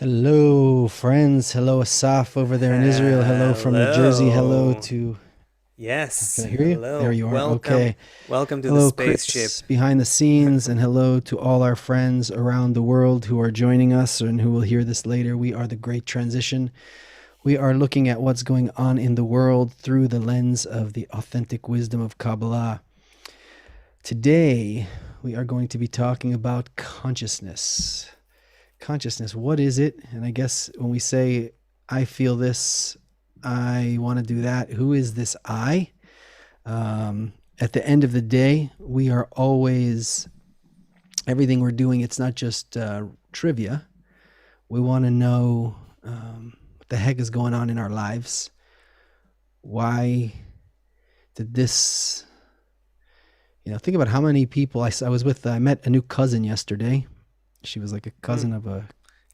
Hello, friends. Hello, Asaf over there in Israel. Hello from New Jersey. Hello Hello. to. Can Yes. I hear you? There Hello. you are. Welcome. Okay. Welcome to the Hello, spaceship. Chris, behind the scenes, and hello to all our friends around the world who are joining us and who will hear this later. We are the Great Transition. We are looking at what's going on in the world through the lens of the authentic wisdom of Kabbalah. Today, we are going to be talking about consciousness. Consciousness, what is it? And I guess when we say I feel this, I want to do that, who is this I? At the end of the day, we are always, everything we're doing, it's not just trivia. We want to know what the heck is going on in our lives. Why did this, think about how many people I met a new cousin yesterday. She was like a Hmm. cousin of a,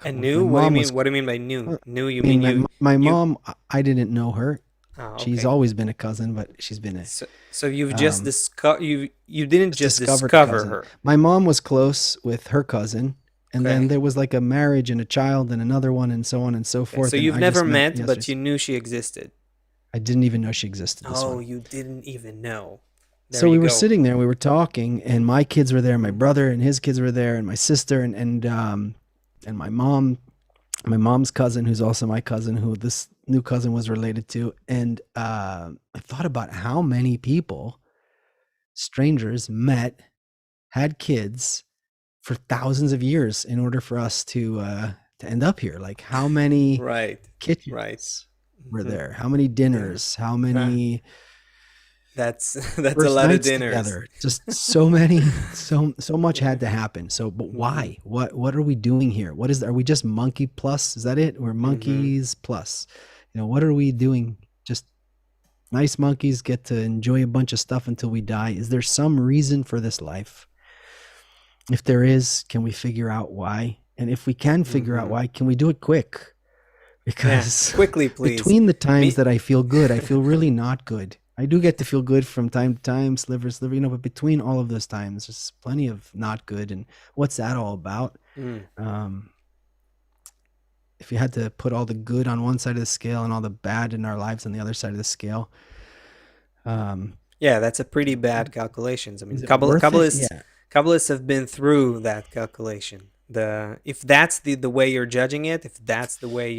And my new? What do you mom was, mean? What do you mean by new? I New, you mean, mean my you, mom, I didn't know her. oh, She's okay. always been a cousin, but she's been a So you've just um, you didn't just just discovered a discover cousin. her. My mom was close with her cousin, and then Okay. there was like a marriage and a child and another one and so on and so Okay. So forth. And you've I never just met met, but yesterday. you knew she existed. I didn't even know she existed. This Oh, one. you didn't even know. There So you we were go. sitting there, we were talking, and my kids were there, my Hmm. brother and his kids were there, and my sister and my mom, my mom's cousin, who's also my cousin, who this new cousin was related to. And I thought about how many people, strangers, met, had kids for thousands of years in order for us to end up here. Like how many Right. Right. kitchens were Hmm. there? How many Yeah. dinners? How Huh. many That's a first lot of nights dinners. together? Just so many, so much Yeah. had to happen. So, but Hmm. why? What are we doing here? What is? Are we just monkey plus? Is that it? We're Hmm. monkeys plus. What are we doing? Just nice monkeys get to enjoy a bunch of stuff until we die. Is there some reason for this life? If there is, can we figure out why? And if we can figure out Hmm. why, can we do it quick? Yeah, Because quickly, please. between the times Me. that I feel good, I feel really not good. I do get to feel good from time to time, sliver, but between all of those times, there's plenty of not good. And what's that all about? Mm. Um, if you had to put all the good on one side of the scale and all the bad in our lives on the other side of the scale, um, Yeah, that's a pretty is bad calculations. I mean, is it worth it? Yeah, Kabbalists have been through that calculation. The If that's the way you're judging it, if that's the way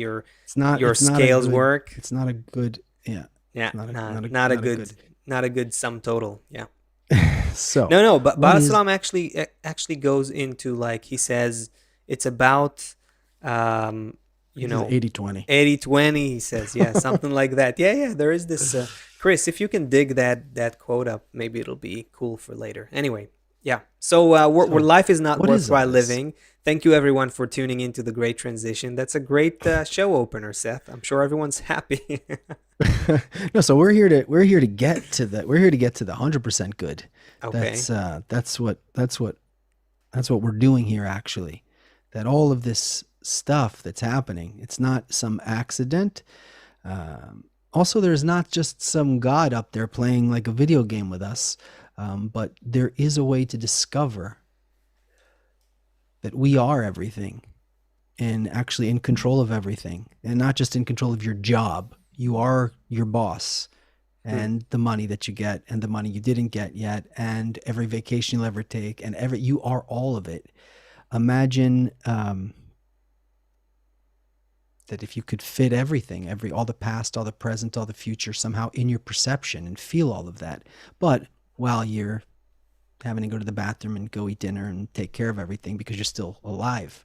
it's not. your It's not a scales good. work, It's not a good. Yeah, yeah, it's not a not a not a good good. sum total. Yeah. So, No, but what Bala is Salam actually goes into, like, he says it's about um he you says know 80/20. 80/20. He says, yeah, something like that. Yeah, yeah, there is this Chris, if you can dig that quote up, maybe it'll be cool for later. Anyway, yeah. So where So, life is not what is all worthwhile this? living. Thank you everyone for tuning into the Great Transition. That's a great show opener, Seth. I'm sure everyone's happy. No, so we're here to get to the 100% good. Okay. That's what we're doing here actually. That all of this stuff that's happening, it's not some accident. Also, there's not just some god up there playing like a video game with us, but there is a way to discover that we are everything and actually in control of everything, and not just in control of your job. You are your boss, Hmm. and the money that you get and the money you didn't get yet and every vacation you'll ever take and every you are all of it. Imagine that if you could fit everything, all the past, all the present, all the future somehow in your perception and feel all of that, but while you're having to go to the bathroom and go eat dinner and take care of everything because you're still alive.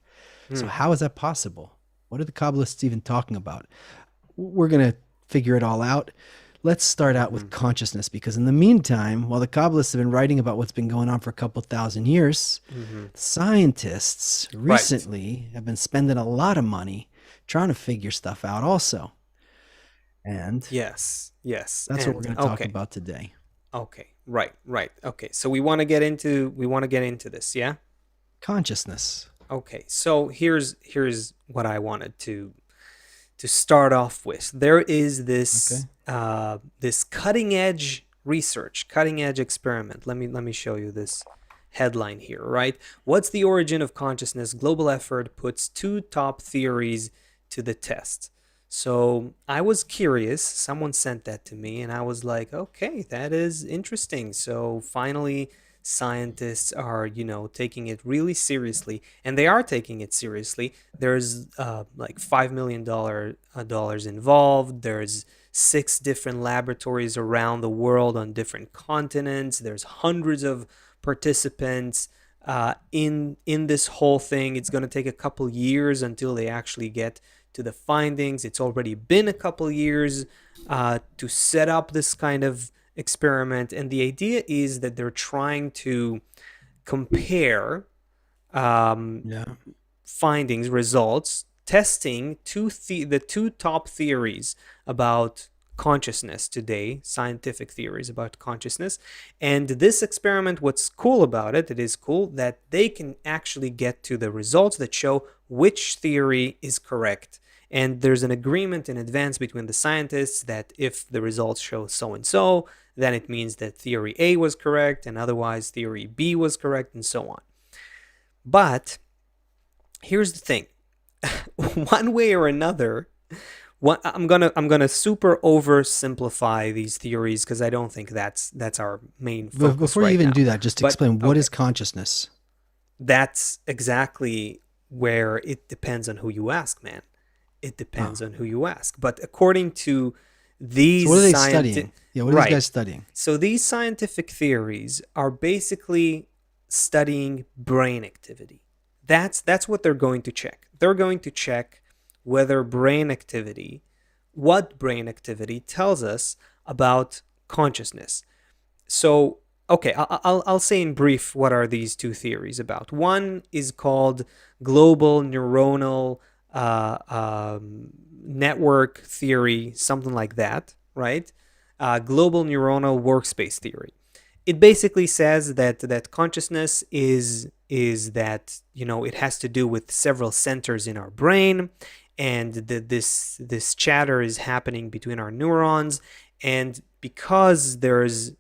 So Hmm. how is that possible? What are the Kabbalists even talking about? We're going to figure it all out. Let's start out Hmm. with consciousness, because in the meantime, while the Kabbalists have been writing about what's been going on for a couple thousand years, Hmm. scientists Right. recently have been spending a lot of money trying to figure stuff out also. And Yes. Yes. that's what we're And going to talk okay. about today. Okay. Right. Right. Okay. So we want to get into this, yeah? Consciousness. Okay. So here's what I wanted to start off with. There is Okay. this cutting edge research, cutting edge experiment. Let me show you this. headline here, right? What's the origin of consciousness? Global effort puts two top theories to the test. So I was curious. Someone sent that to me, and I was like, okay, that is interesting. So finally, scientists are, taking it really seriously, and they are taking it seriously. There's like $5 million involved. There's 6 different laboratories around the world on different continents. There's hundreds of participants in this whole thing. It's going to take a couple years until they actually get to the findings. It's already been a couple years to set up this kind of experiment, and the idea is that they're trying to compare Yeah. findings, results, testing the two top theories about consciousness today, scientific theories about consciousness. And this experiment, what's cool about it, it is cool that they can actually get to the results that show which theory is correct. And there's an agreement in advance between the scientists that if the results show so and so, then it means that theory A was correct, and otherwise theory B was correct, and so on. But here's the thing. One way or another, I'm gonna super oversimplify these theories because I don't think that's our main But focus before you right even now. do that, just But explain what okay, is consciousness. that's exactly where it depends on who you ask, man. It Oh. depends on who you ask. But according to So these what are they scientific, studying? Yeah, what are these right? guys studying? So these scientific theories are basically studying brain activity. That's what they're going to check. They're going to check whether what brain activity tells us about consciousness. So, okay, I'll say in brief what are these two theories about. One is called global neuronal network theory, something like that, right? Global neuronal workspace theory. It basically says that consciousness is that it has to do with several centers in our brain, and this chatter is happening between our neurons, and because there's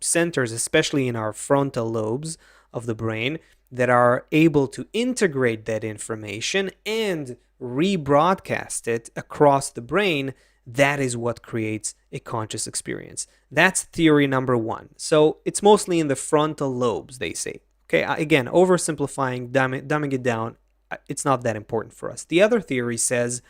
centers, especially in our frontal lobes of the brain, that are able to integrate that information and rebroadcast it across the brain, that is what creates a conscious experience. That's theory number one. So it's mostly in the frontal lobes, they say. Okay, again, oversimplifying, dumbing it down, it's not that important for us. The other theory says,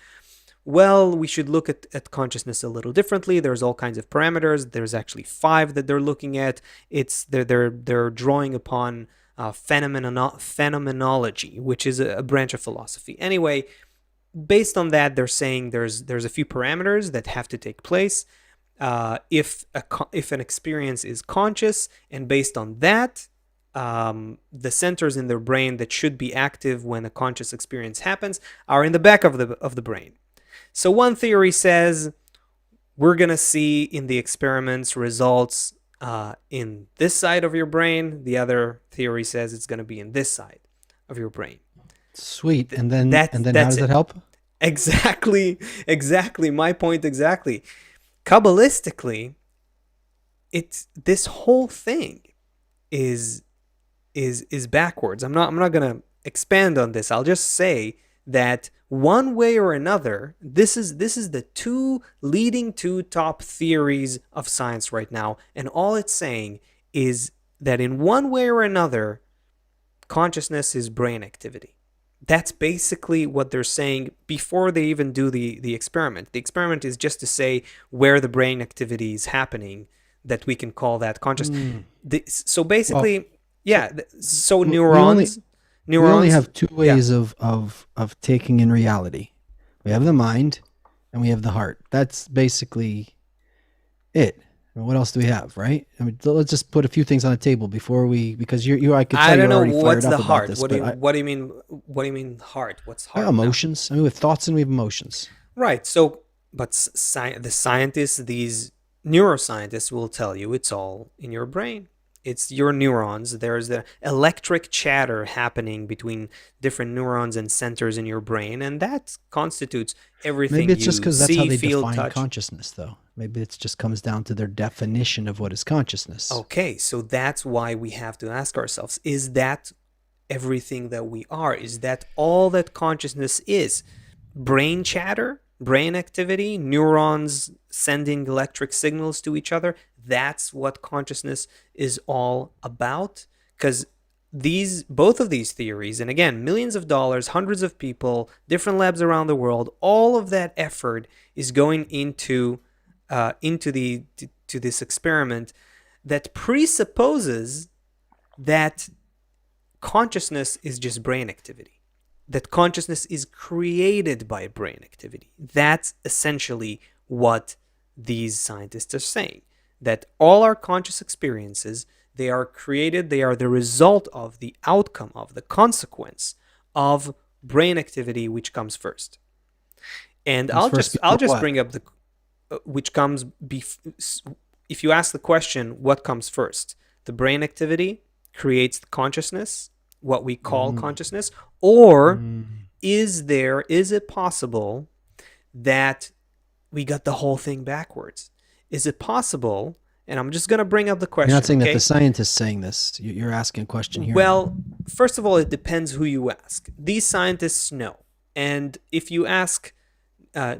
well, we should look at consciousness a little differently. There's all kinds of parameters. There's actually 5 that they're looking at. They're drawing upon phenomenology, which is a branch of philosophy. Anyway, based on that, they're saying there's a few parameters that have to take place if an experience is conscious, and based on that, the centers in their brain that should be active when a conscious experience happens are in the back of the brain. So one theory says we're gonna see in the experiments results in this side of your brain. The other theory says it's gonna be in this side of your brain. Sweet. And then how That's does that it. help? Exactly. My point exactly. Kabbalistically, it's this whole thing is backwards. I'm not gonna expand on this. I'll just say that one way or another, this is the two leading two top theories of science right now, and all it's saying is that in one way or another, consciousness is brain activity. That's basically what they're saying before they even do the experiment. The experiment is just to say where the brain activity is happening, that we can call that conscious. Mm. So Well, basically, so yeah. So we only neurons, have two yeah. ways of taking in reality. We have the mind and we have the heart. That's basically it. And what else do we have, right? I mean, let's just put a few things on the table before because I could I tell don't you're know already fired what's up the about heart. this, but What do you mean? What do you mean heart? What's I heart now? emotions. I mean, we have thoughts and we have emotions. Right. So, but the scientists, these neuroscientists, will tell you it's all in your brain. It's your neurons. There's the electric chatter happening between different neurons and centers in your brain, and that constitutes Maybe everything it's just you because that's how see, they feel, define touch. consciousness, though. Maybe it just comes down to their definition of what is consciousness. Okay, so that's why we have to ask ourselves, is that everything that we are? Is that all that consciousness is? Brain chatter, brain activity, neurons sending electric signals to each other? That's what consciousness is all about? Because both of these theories, and again, millions of dollars, hundreds of people, different labs around the world, all of that effort is going into this experiment that presupposes that consciousness is just brain activity, that consciousness is created by brain activity. That's essentially what these scientists are saying, that all our conscious experiences, they are created, they are the result of, the outcome of, the consequence of brain activity, which comes first. And Comes I'll first just I'll before just what? bring up the which comes if you ask the question, what comes first? The brain activity creates the consciousness, what we call Mm. consciousness, or Mm. is it possible that we got the whole thing backwards? Is it possible? And I'm just going to bring up the You're not question, saying that the okay? scientist's saying this. You're asking a question here now. Well, first of all, it depends who you ask. These scientists know. And if you ask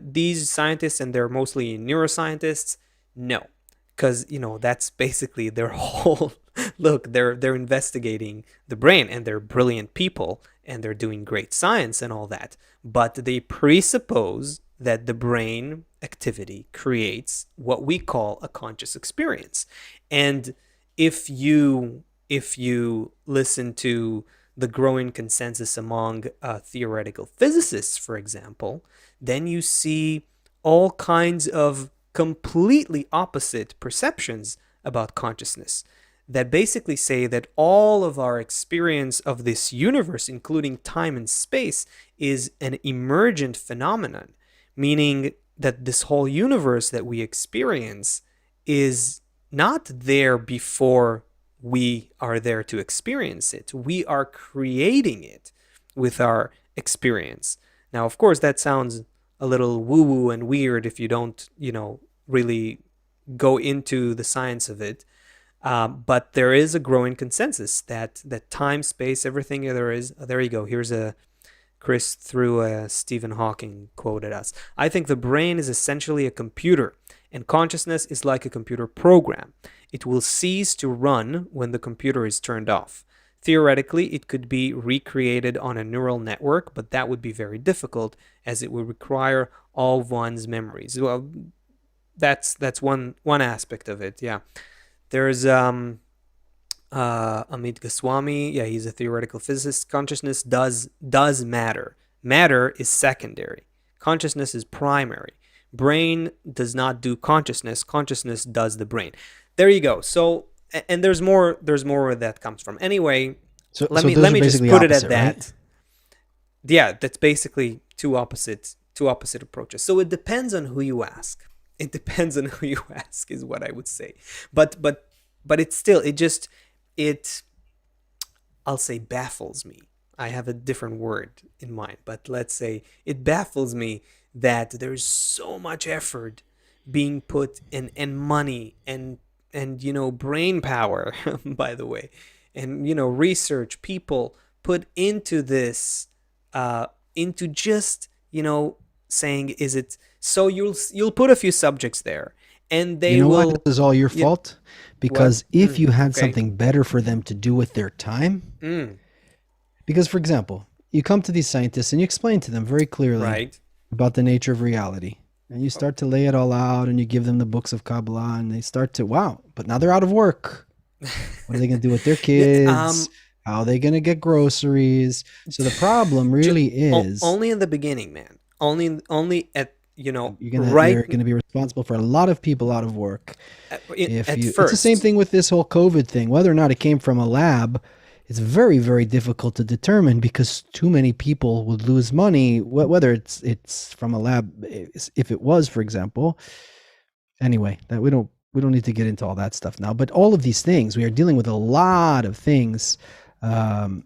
these scientists, and they're mostly neuroscientists, no, because that's basically their whole look. They're investigating the brain, and they're brilliant people, and they're doing great science and all that. But they presuppose that the brain activity creates what we call a conscious experience. And if you listen to the growing consensus among theoretical physicists, for example, then you see all kinds of completely opposite perceptions about consciousness that basically say that all of our experience of this universe, including time and space, is an emergent phenomenon, meaning that this whole universe that we experience is not there before we are there to experience it. We are creating it with our experience. Now, of course, that sounds a little woo woo and weird if you don't, really go into the science of it. But there is a growing consensus that time, space, everything there is. There you go. Here's a Chris threw a Stephen Hawking quote at us. I think the brain is essentially a computer, and consciousness is like a computer program. It will cease to run when the computer is turned off. Theoretically, it could be recreated on a neural network, but that would be very difficult as it would require all one's memories. Well, that's one aspect of it. Yeah, there's Amit Goswami. Yeah, he's a theoretical physicist. Consciousness does matter. Matter is secondary. Consciousness is primary. Brain does not do consciousness. Consciousness does the brain. There you go. So, and there's more. There's more where that comes from. Anyway, So, let so me those let are me just basically put it at opposite, right? that. Yeah, that's basically two opposite approaches. So it depends on who you ask. It depends on who you ask is what I would say. But it's still it I'll say baffles me. I have a different word in mind, but let's say it baffles me that there's so much effort being put in, and money, and brain power by the way, and research people put into this, into just saying, is it so? You'll put a few subjects there, and You they know why this will. is all your You, fault? what? Because if you had Okay. something better for them to do with their time, Mm, because for example, you come to these scientists and you explain to them very clearly right. about the nature of reality. And you start to lay it all out and you give them the books of Kabbalah and they start to, wow, but now they're out of work. What are they going to do with their kids? um. How are they going to get groceries? So the problem really is Only in the beginning, man. Only at you're right gonna be responsible for a lot of people out of work. If at you, it's the same first. thing with this whole COVID thing. Whether or not it came from a lab, it's very, very difficult to determine because too many people would lose money. Whether it's from a lab, if it was, for example. Anyway, that we don't we don't need to get into all that stuff now. But all of these things, we are dealing with a lot of things um,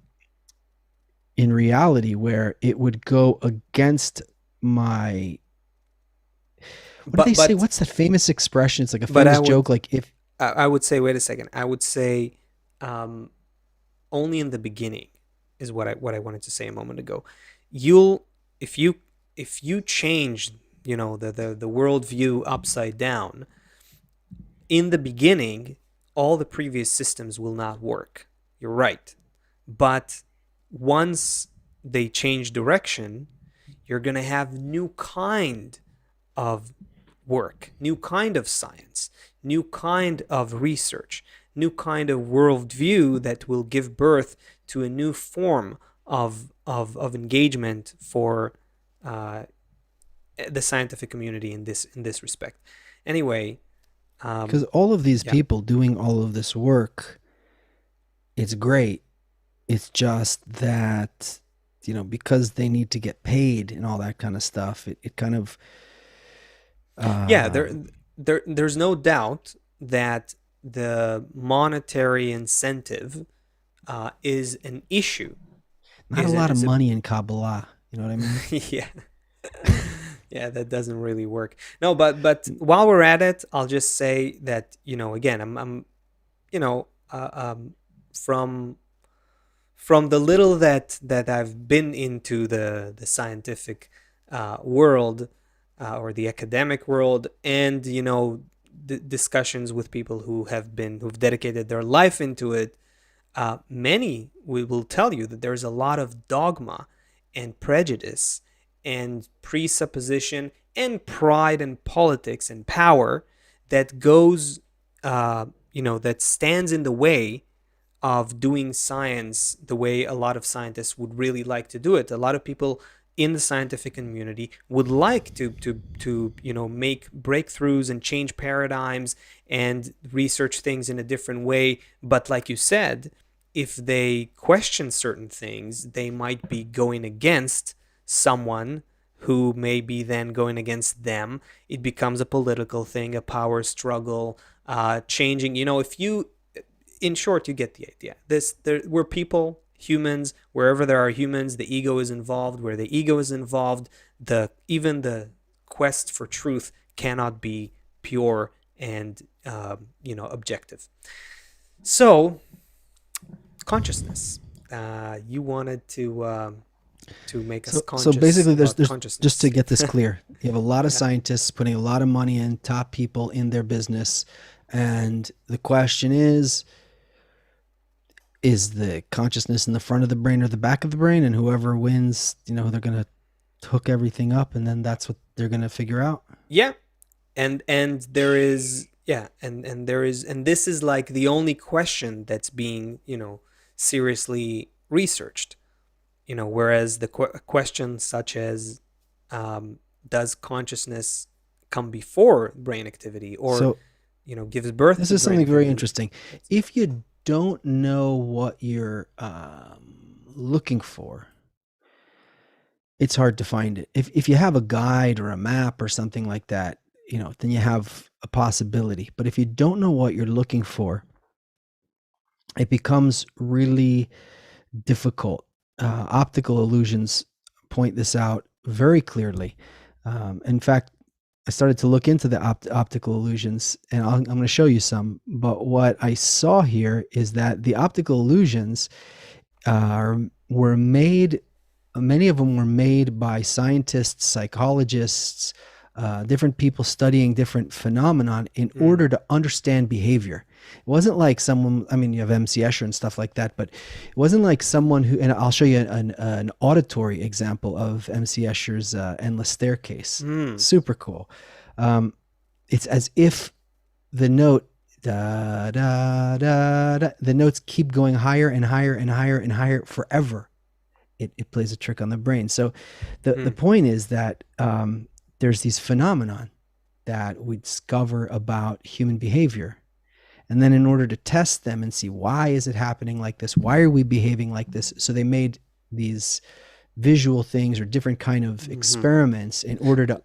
in reality where it would go against my, what do they But say? but What's that famous expression? It's like a but famous joke. Like if I would say, wait a second. I would say, um, only in the beginning is what I wanted to say a moment ago. You'll if you if you change, the worldview upside down in the beginning, all the previous systems will not work. You're right, but once they change direction, you're gonna have new kind of work, new kind of science, new kind of research, new kind of worldview that will give birth to a new form of engagement for uh, the scientific community in this respect. Anyway, because um, all of these yeah, people doing all of this work, it's great. It's just that, because they need to get paid and all that kind of stuff, it kind of, yeah, there, um, there's no doubt that the monetary incentive is an issue. not a Is a, lot of is a money in Kabbalah. You know what I mean? yeah. Yeah, that doesn't really work. No, but while we're at it, I'll just say that, again, I'm you know from the little that I've been into the scientific world, or the academic world, and discussions with people who've dedicated their life into it. Many will tell you that there's a lot of dogma and prejudice and presupposition and pride and politics and power that goes, that stands in the way of doing science the way a lot of scientists would really like to do it. A lot of people in the scientific community would like to make breakthroughs and change paradigms and research things in a different way. But like you said, if they question certain things, they might be going against someone who may be then going against them. It becomes a political thing, a power struggle, changing. If you in short, you get the idea. We're people, humans. Wherever there are humans, the ego is involved. Where the ego is involved, even the quest for truth cannot be pure and objective. So, consciousness. You wanted to make us So conscious basically, about there's just consciousness. to get this clear, you have a lot of Yeah. scientists putting a lot of money in, top people in their business, and the question is the consciousness in the front of the brain or the back of the brain, and whoever wins, they're gonna hook everything up, and then that's what they're gonna figure out. Yeah, and there is, yeah, and there is, and this is like the only question that's being seriously researched. Whereas the questions such as, does consciousness come before brain activity, or So gives birth this to is brain something very activity? interesting. That's, If you don't know what you're looking for, it's hard to find it. If you have a guide or a map or something like that, then you have a possibility. But if you don't know what you're looking for, it becomes really difficult. Optical illusions point this out very clearly. In fact, I started to look into the optical illusions, and I'm going to show you some. But what I saw here is that the optical illusions were made, many of them were made by scientists, psychologists, different people studying different phenomenon in mm, order to understand behavior. It wasn't like someone, I mean, you have MC Escher and stuff like that, but it wasn't like someone who, and I'll show you an auditory example of MC Escher's Endless Staircase. mm, Super cool. Um, it's as if the note, da, da, da, da, the notes keep going higher and higher and higher and higher forever. It plays a trick on the brain. So the mm, point is that there's these phenomenon that we discover about human behavior. And then in order to test them and see why is it happening like this, why are we behaving like this, so they made these visual things or different kind of hmm. experiments in order to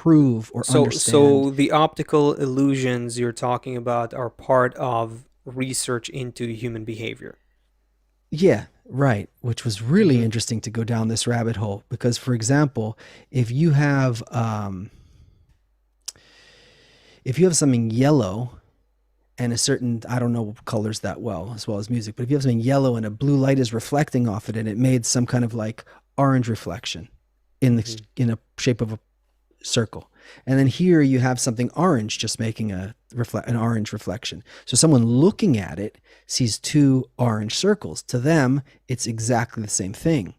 prove or So understand. the optical illusions you're talking about are part of research into human behavior. Yeah, right. Which was really Hmm. interesting to go down this rabbit hole because, for example, if you have something yellow and a certain, I don't know colors that well as music, but if you have something yellow and a blue light is reflecting off it and it made some kind of like orange reflection Hmm. in a shape of a circle. And then here you have something orange just making an orange reflection. So someone looking at it sees two orange circles. To them, it's exactly the same thing,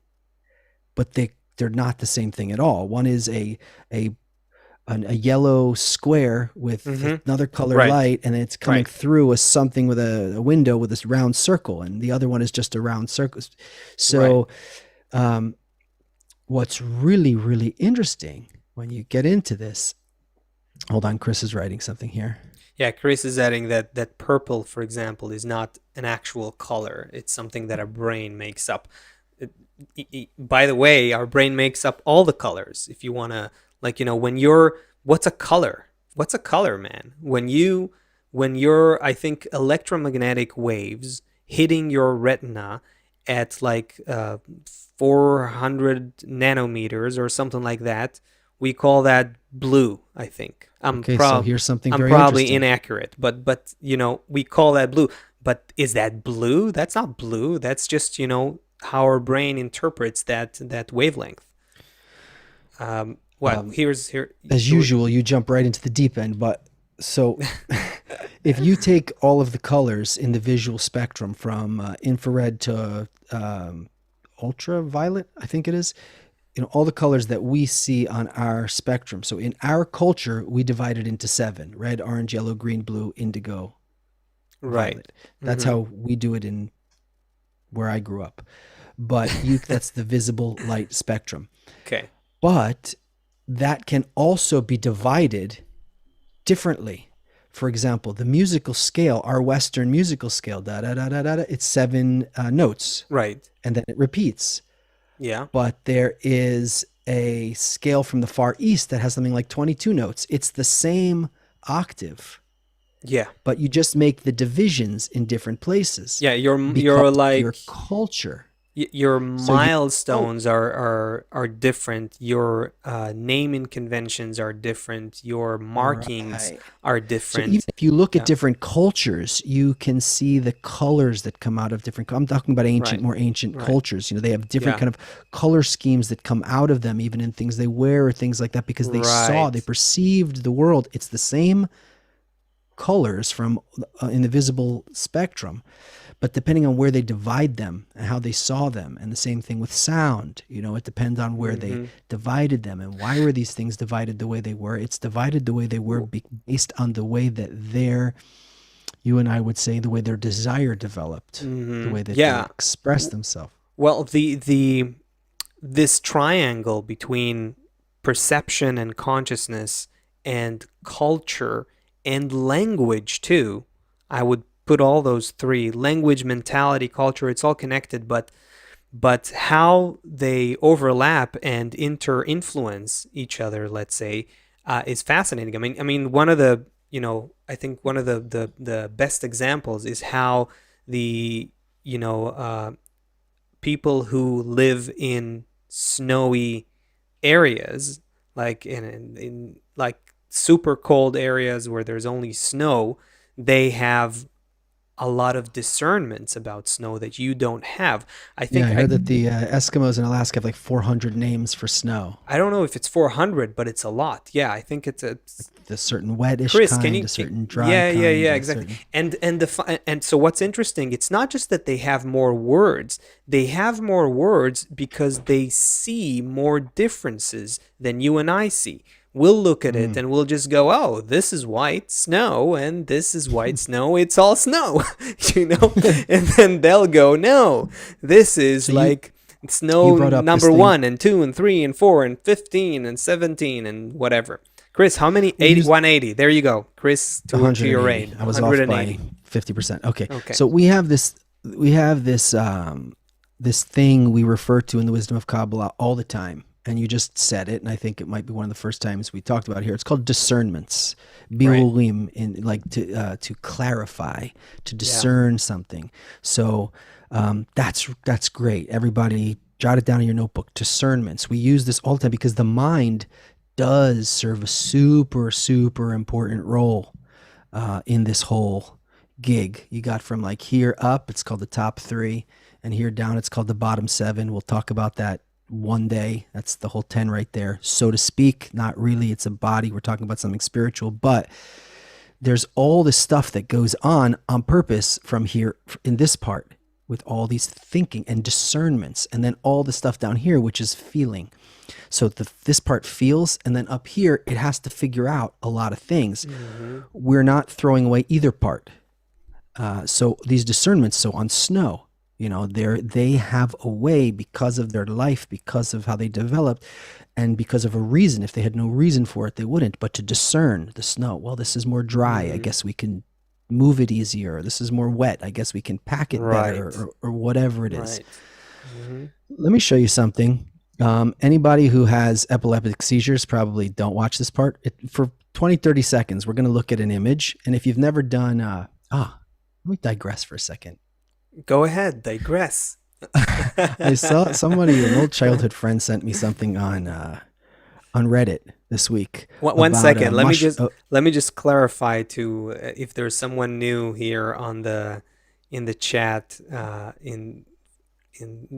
but they're not the same thing at all. One is a a yellow square with Hmm. another color Right. light, and it's coming Right. through as something with a window with this round circle, and the other one is just a round circle. Right. So um, what's really, really interesting when you get into this, hold on, Chris is writing something here. Yeah, Chris is adding that purple, for example, is not an actual color. It's something that our brain makes up. By the way, our brain makes up all the colors. If you want to, like, when you're, what's a color? What's a color, man? When you're, I think, electromagnetic waves hitting your retina at like 400 nanometers or something like that, we call that blue, I think. Okay, so here's something I'm very probably interesting. inaccurate, but we call that blue. But is that blue? That's not blue. That's just how our brain interprets that wavelength. What Um, here's here as you were. usual, you jump right into the deep end, but so if you take all of the colors in the visual spectrum from infrared to ultraviolet, I think it is, all the colors that we see on our spectrum. So in our culture, we divide it into seven: red, orange, yellow, green, blue, indigo, Right. violet. That's Mm-hmm. how we do it in where I grew up. But that's the visible light spectrum. Okay. But that can also be divided differently. For example, the musical scale, our Western musical scale, da da da da da, it's seven notes, Right. and then it repeats. Yeah. But there is a scale from the Far East that has something like 22 notes. It's the same octave, Yeah. but you just make the divisions in different places Yeah. You're because of like your culture. your So you know, milestones are different. Your naming conventions are different. Your markings right. are So even different. if you look at Yeah. different cultures, you can see the colors that come out of different. I'm talking about Right. more ancient Right. cultures. They have different Yeah. kind of color schemes that come out of them, even in things they wear or things like that, because they Right. perceived the world. It's the same colors from in the visible spectrum, but depending on where they divide them and how they saw them, and the same thing with sound, it depends on where they Mm-hmm. divided them and why were these things divided the way they were. It's divided the way they were based on the way that you and I would say, the way their desire developed, the Mm-hmm. way that they Yeah. expressed themselves. Well, the this triangle between perception and consciousness and culture and language too. I would put all those three: language, mentality, culture. It's all connected, but how they overlap and inter-influence each other, let's say, is fascinating. I mean, one of the I think one of the best examples is how the you know people who live in snowy areas, like in like super cold areas where there's only snow, they have a lot of discernments about snow that you don't have. I Yeah, think I I heard that the Eskimos in Alaska have like 400 names for snow. I don't know if it's 400, but it's a lot. Yeah, I think it's The certain wetish Chris, kind, a certain dry yeah, yeah, kind, yeah, a exactly. certain. And so what's interesting, it's not just that they have more words. They have more words because they see more differences than you and I see. We'll look at it Mm. and we'll just go, "Oh, this is white snow and this is white snow. It's all snow." you know? And then they'll go, "No, this is So like you snow brought up this number thing. 1 and 2 and 3 and 4 and 15 and 17 and whatever." Chris, how many? We 80, used 180. There you go. Chris, to your 180. aid. I was off by 180. 50%. Okay. Okay. So we have this thing we refer to in the wisdom of Kabbalah all the time. and you just said it, and I think it might be one of the first times we talked about it here. It's called discernments, Right. bilulim, in like to clarify, to Yeah. discern something. So that's great. Everybody, jot it down in your notebook. Discernments. We use this all the time because the mind does serve a super super important role in this whole gig. You got from like here up, it's called the top three, and here down, it's called the bottom seven. We'll talk about that one day. That's the whole 10 right there, so to speak. Not really, it's a body. We're talking about something spiritual, but there's all this stuff that goes on purpose from here in this part with all these thinking and discernments, and then all the stuff down here, which is feeling. So this part feels, and then up here, it has to figure out a lot of things. Hmm. We're not throwing away either part. So these discernments, so on snow, they have a way because of their life, because of how they developed, and because of a reason. If they had no reason for it, they wouldn't. But to discern the snow, well, this is more dry. I Hmm. guess we can move it easier. This is more wet. I guess we can pack it better, Right. or whatever it is. Right. Hmm. Let me show you something. Anybody who has epileptic seizures probably don't watch this part. For 20, 30 seconds, we're going to look at an image. And if you've never done, let me digress for a second. Go ahead. Digress. I saw somebody, an old childhood friend, sent me something on Reddit this week One about second. Let me just clarify to if there's someone new here on the in the chat. In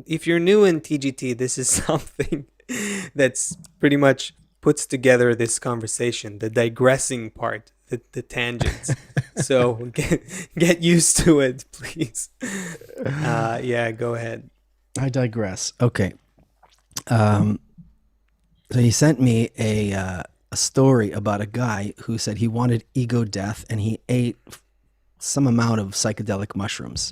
if you're new in TGT, this is something that's pretty much puts together this conversation. The digressing part, the tangents. So get used to it, please. Yeah, go ahead. I digress. Okay. Um, so he sent me a story about a guy who said he wanted ego death, and he ate some amount of psychedelic mushrooms.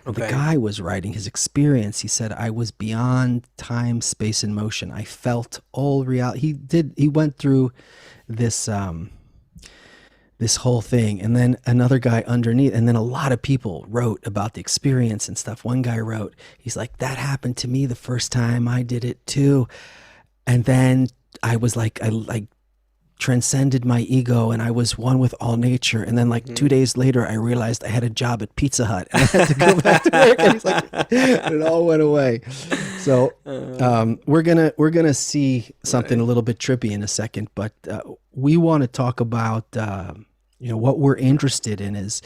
The Okay. guy was writing his experience. He said, I was beyond time, space, and motion. I felt all reality. He went through this this whole thing. And then another guy underneath, and then a lot of people wrote about the experience and stuff. One guy wrote, he's like, that happened to me the first time I did it too. And then I was like, I like transcended my ego, and I was one with all nature. And then like 2 days later, I realized I had a job at Pizza Hut and I had to go back to work. And he's like, it all went away. So we're gonna see something Right. a little bit trippy in a second, but we want to talk about what we're interested in is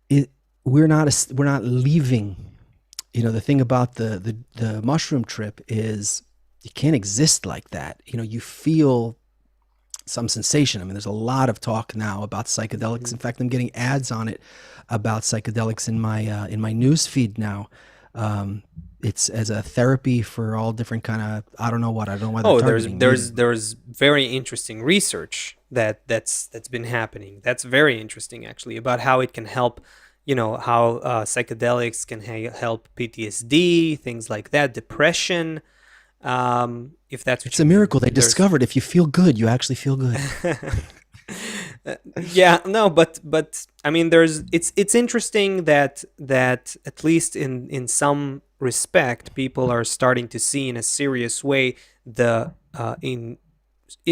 it. We're not leaving. The thing about the mushroom trip is you can't exist like that. You feel some sensation. I mean, there's a lot of talk now about psychedelics. In fact, I'm getting ads on it about psychedelics in my news feed now. It's as a therapy for all different kind of, I don't know why they're Oh, targeting there's very interesting research that's been happening. That's very interesting actually about how it can help. How psychedelics can help PTSD, things like that, depression. If that's what It's a you mean, miracle they there's discovered. If you feel good, you actually feel good. yeah, no, but I mean, it's interesting that at least in some respect, people are starting to see in a serious way the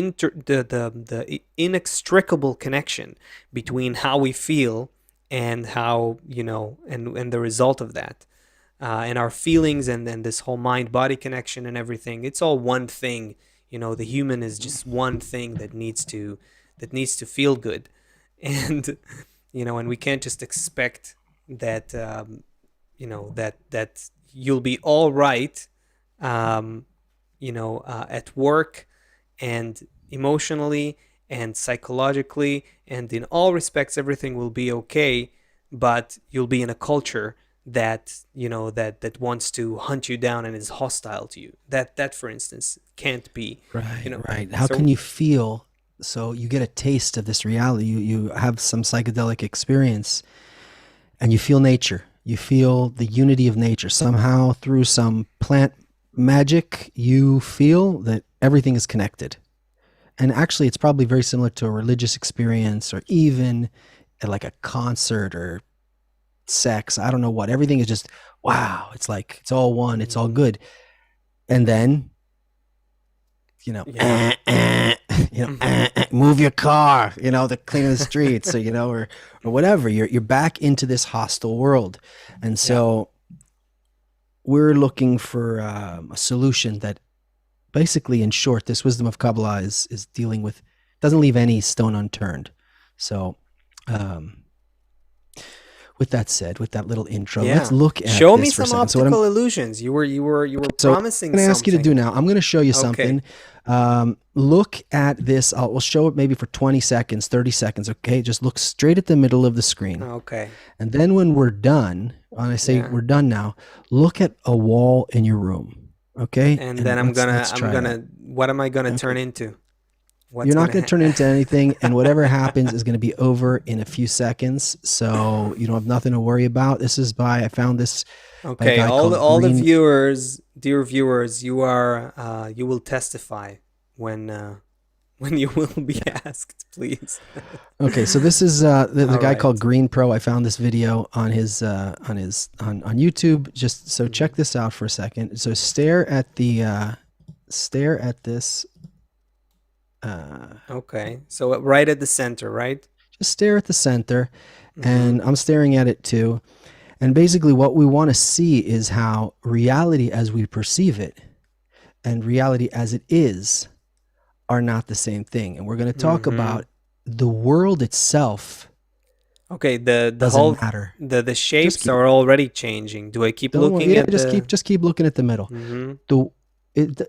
the inextricable connection between how we feel and how and the result of that, and our feelings, and then this whole mind body connection and everything. It's all one thing. The human is just one thing that needs to feel good. And and we can't just expect that that you'll be all right, at work and emotionally and psychologically, and in all respects everything will be okay, but you'll be in a culture that wants to hunt you down and is hostile to you. That for instance can't be. Right, you know right. How can so you feel? So you get a taste of this reality. You have some psychedelic experience, and you feel nature. You feel the unity of nature. Somehow, through some plant magic, you feel that everything is connected. And actually, it's probably very similar to a religious experience, or even at like a concert or sex. I don't know what. Everything is just wow. It's like it's all one. It's all Mhm. good. and then Yeah. move your car, to clean the streets, or whatever. You're back into this hostile world, and Yeah. so we're looking for a solution that, basically, in short, this wisdom of Kabbalah is dealing with, doesn't leave any stone unturned. So, with that said, with that little intro, let's Yeah. look at Show me this for a some second. So what I'm optical illusions. You were so what I'm promising going to ask you to do something. now, I'm going to show you Okay. something. Look at this. We'll show it maybe for 20 seconds, 30 seconds. Okay, just look straight at the middle of the screen, Okay. and then when we're done, when I say Yeah. we're done now, look at a wall in your room. Okay, And then and let's I'm try that. gonna what am I gonna turn Okay. into? What's You're not gonna going to turn into ha- anything, and whatever happens is going to be over in a few seconds. So you don't have nothing to worry about. I found this by a Okay, guy called all the Green. viewers, dear viewers, you will testify when when you will be asked, please. Okay, so this is the All guy right. called Green Pro. I found this video on on YouTube. Just so check Mhm. this out for a second. So stare at this. Okay, so right at the center, right? Just stare at the center, Mm-hmm. and I'm staring at it too. And basically, what we want to see is how reality as we perceive it and reality as it is are not the same thing. And we're going to talk Mm-hmm. about the world itself Okay, the doesn't whole matter. the Just shapes keep, are already changing. Do I keep don't worry. looking Yeah, at the? just keep looking at the middle. Mm-hmm. The it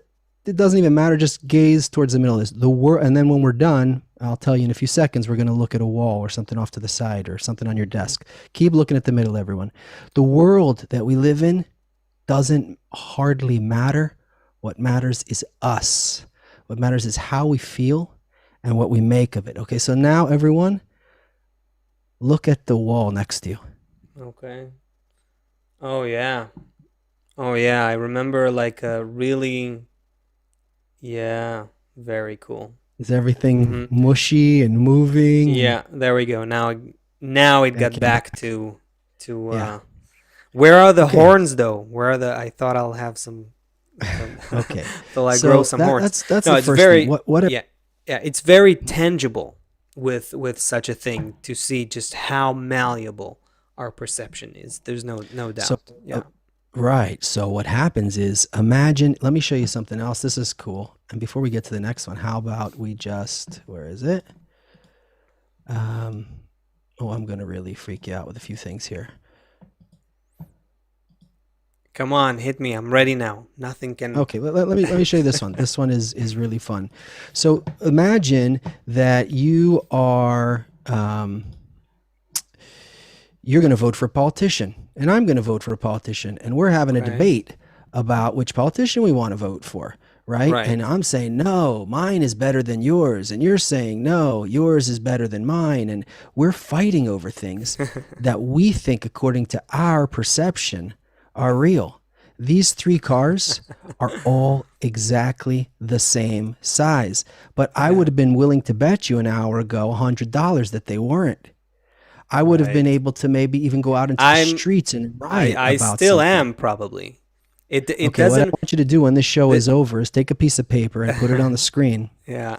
it doesn't even matter. Just gaze towards the middle of this. The world, and then when we're done, I'll tell you in a few seconds. We're going to look at a wall or something off to the side or something on your desk. Keep looking at the middle, everyone. The world that we live in doesn't hardly matter. What matters is us. What matters is how we feel and what we make of it. Okay, so now everyone, look at the wall next to you. Okay. Oh yeah. Oh yeah. I remember like a really yeah, very cool. Is everything Mm-hmm. mushy and moving? And Yeah, there we go. Now it it got came back back. to Yeah. where are the Okay. horns though? Where are the I thought I'll have some Okay. till I grow So some horns. that's No, the it's first thing. very What yeah. Yeah, it's very tangible with such a thing to see just how malleable our perception is. There's no so doubt. uh, Yeah. right. So what happens is, imagine, let me show you something else. This is cool. And before we get to the next one, how about we just, where is it? Oh, I'm going to really freak you out with a few things here. Come on, hit me. I'm ready now. Nothing can. Okay, let me show you this one. This one is really fun. So imagine that you're going to vote for a politician, and I'm going to vote for a politician, and we're having a Okay. debate about which politician we want to vote for, right? Right. And I'm saying, no, mine is better than yours, and you're saying, no, yours is better than mine, and we're fighting over things that we think, according to our perception, are real. These three cars are all exactly the same size, but I Yeah. would have been willing to bet you an hour ago $100 that they weren't. I would have been Right. able to maybe even go out into the I'm streets and riot I about still something. am probably. It Okay, what I doesn't want you to do when this show the is over is take a piece of paper and put it on the screen. yeah.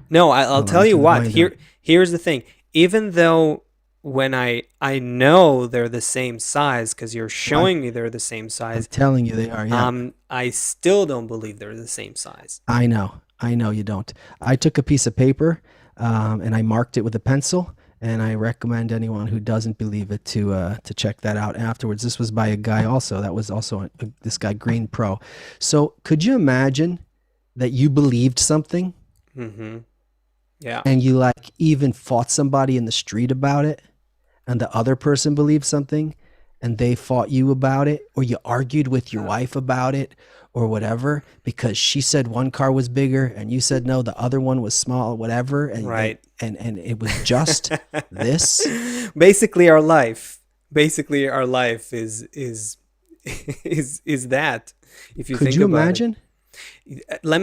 No, I'll Hold on, let tell me you turn the what. volume down. Here's the thing. Even though when I know they're the same size because you're I'm, showing me they're the same I'm size, telling you they are. Yeah, I still don't believe they're the same size. I know. I know you don't. I took a piece of paper and I marked it with a pencil. And I recommend anyone who doesn't believe it to check that out afterwards. This was by a guy also. That was also this guy Green Pro. So could you imagine that you believed something Mm-hmm. Yeah. and you like even fought somebody in the street about it, and the other person believed something and they fought you about it, or you argued with your wife about it or whatever because she said one car was bigger and you said no, the other one was small, whatever, Right. and it was just this. basically our life is is that if you Could think you about it. imagine? Let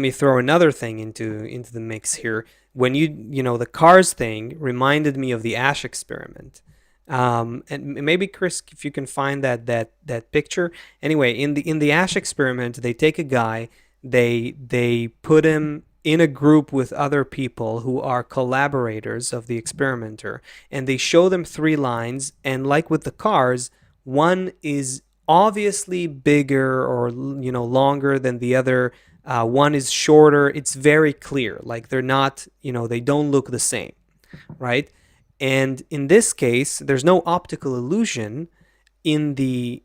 me throw another thing into the mix here. When the cars thing reminded me of the ash experiment. And maybe Chris, if you can find that picture. Anyway, in the Ash experiment, they take a guy, they put him in a group with other people who are collaborators of the experimenter, and they show them three lines. And like with the cars, one is obviously bigger or longer than the other. One is shorter. It's very clear. Like they're not, they don't look the same, right? And in this case, there's no optical illusion in the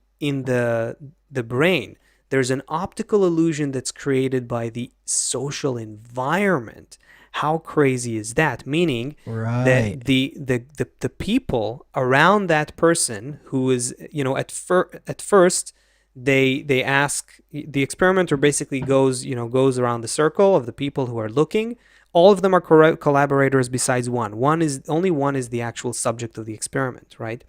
brain. There's an optical illusion that's created by the social environment. How crazy is that? Meaning Right. that the people around that person who is, at first they ask, the experimenter basically goes around the circle of the people who are looking. All of them are collaborators besides one. One is the actual subject of the experiment, right?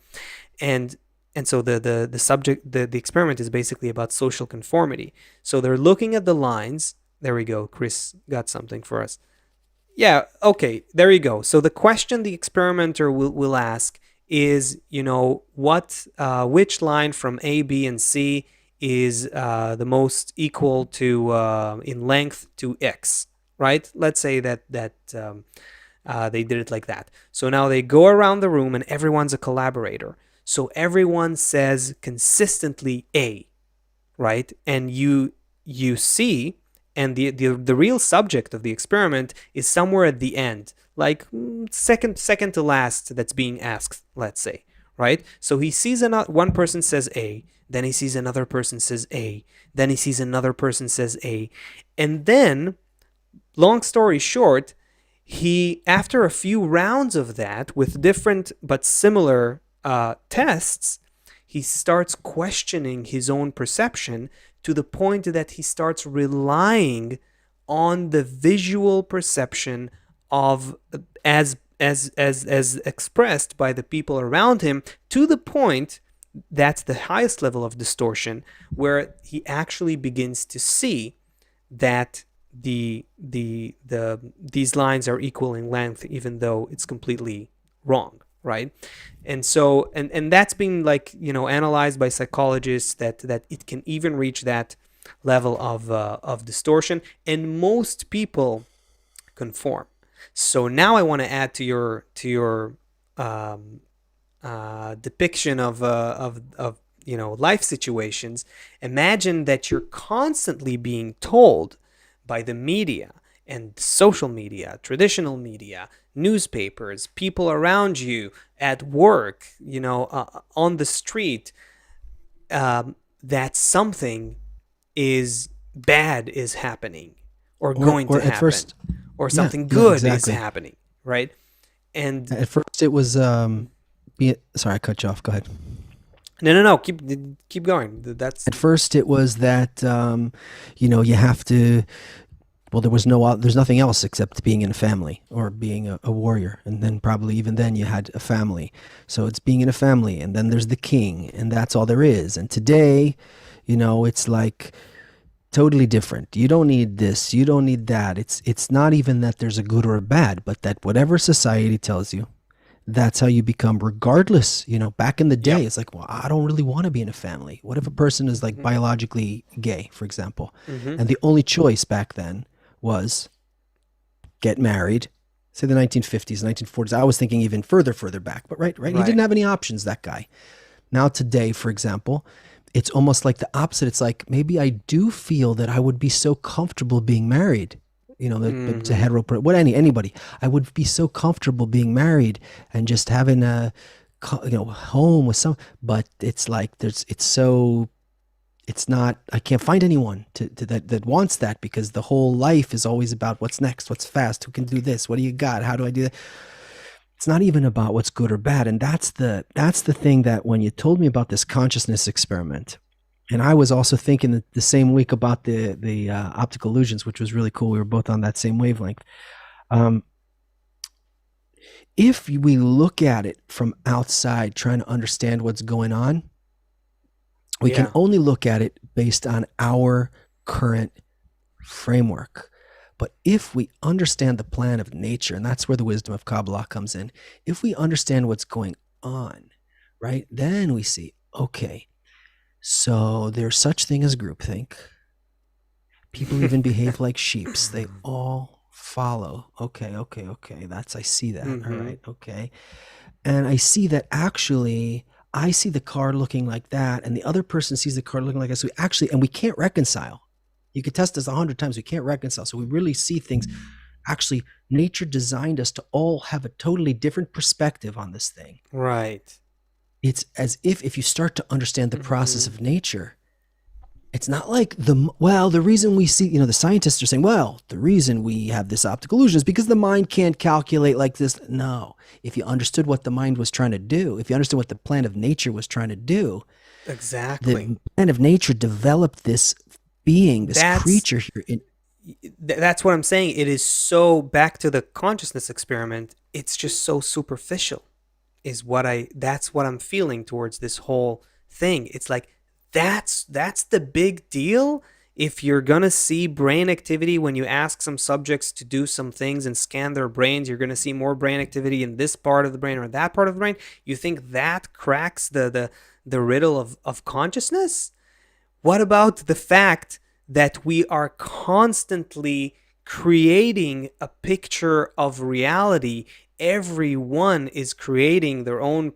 And so the subject, the experiment is basically about social conformity. So they're looking at the lines. There we go. Chris got something for us. Yeah, okay, there you go. So the question the experimenter will ask is, which line from A, B, and C is the most equal to in length to X, right? Let's say that they did it like that. So now they go around the room and everyone's a collaborator. So everyone says consistently A, right? And you see, and the real subject of the experiment is somewhere at the end, like second to last, that's being asked, let's say, right? So he sees one person says A, then he sees another person says A, then he sees another person says A, and then, long story short, he, after a few rounds of that with different but similar tests, he starts questioning his own perception to the point that he starts relying on the visual perception of, as expressed by the people around him, to the point that's the highest level of distortion, where he actually begins to see that these lines are equal in length, even though it's completely wrong, right? And so, and that's been, like, analyzed by psychologists, that it can even reach that level of distortion, and most people conform. So now I want to add to your um, depiction of life situations. Imagine that you're constantly being told by the media and social media, traditional media, newspapers, people around you, at work, on the street, that something is bad is happening, or going to Or at happen, first, or yeah, something no, good is exactly. happening, right? And At first it was sorry, I cut you off. Go ahead. no, keep going. That's At first it was that you have to, well, there's nothing else except being in a family or being a warrior, and then probably even then you had a family. So it's being in a family, and then there's the king, and that's all there is. And today, it's like totally different. You don't need this, you don't need that. It's not even that there's a good or a bad, but that whatever society tells you, that's how you become, regardless. Back in the day, Yep. it's like, well, I don't really want to be in a family. What if a person is like Mm-hmm. biologically gay, for example, Mm-hmm. and the only choice back then was get married? Say the 1950s, 1940s. I was thinking even further back, but right. He didn't Right. have any options, that guy. Now today, for example, it's almost like the opposite. It's like, maybe I do feel that I would be so comfortable being married. To Mm-hmm. hetero, what anybody, I would be so comfortable being married and just having a home with some. But it's like it's not. I can't find anyone that wants that, because the whole life is always about what's next, what's fast, who can do this, what do you got, how do I do that. It's not even about what's good or bad. And that's the thing, that when you told me about this consciousness experiment, and I was also thinking that the same week about the optical illusions, which was really cool. We were both on that same wavelength. Um, if we look at it from outside, trying to understand what's going on, we can Yeah. only look at it based on our current framework. But if we understand the plan of nature, and that's where the wisdom of Kabbalah comes in, if we understand what's going on, right? Then we see, okay, so there's such thing as groupthink. People even behave like sheeps. They all follow. Okay. I see that. All Mm-hmm. right. Okay. And I see that actually, I see the card looking like that, and the other person sees the card looking like that. So and we can't reconcile. You could test us 100 times. We can't reconcile. So we really see things. Actually, nature designed us to all have a totally different perspective on this thing. Right. It's as if you start to understand the process Mm-hmm. of nature, it's not like the reason we see, the scientists are saying, well, the reason we have this optical illusion is because the mind can't calculate like this. No, if you understood what the mind was trying to do, if you understood what the plan of nature was trying to do, Exactly. the plan of nature developed this being, this That's creature here. that's what I'm saying. It is so back to the consciousness experiment. It's just so superficial. Is what I That's what I'm feeling towards this whole thing. It's like that's the big deal. If you're gonna see brain activity when you ask some subjects to do some things and scan their brains, you're gonna see more brain activity in this part of the brain or that part of the brain. You think that cracks the riddle of consciousness? What about the fact that we are constantly creating a picture of reality? Everyone is creating their own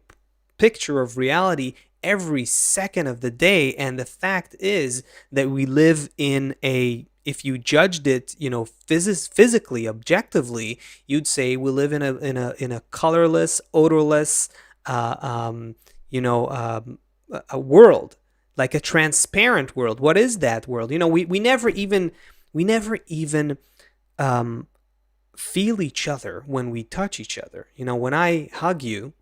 picture of reality every second of the day. And the fact is that we live in if you judged it, physically, objectively, you'd say we live in a colorless, odorless, uh, um, a world, like a transparent world. What is that world? We never even um, feel each other when we touch each other. When I hug you,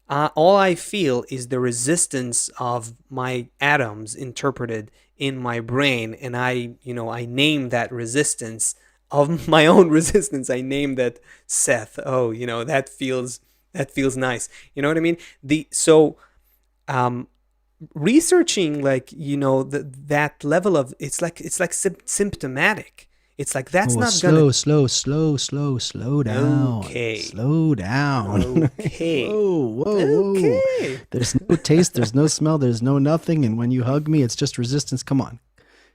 all I feel is the resistance of my atoms interpreted in my brain, and I name that resistance of my own resistance. I name that Seth. Oh, that feels nice. You know what I mean? The so um, researching, like, that level of, it's like symptomatic. It's like that's Oh, not gonna. slow down, Okay. slow down. Okay. Whoa. Okay. There's no taste, there's no smell, there's no nothing. And when you hug me, it's just resistance. Come on,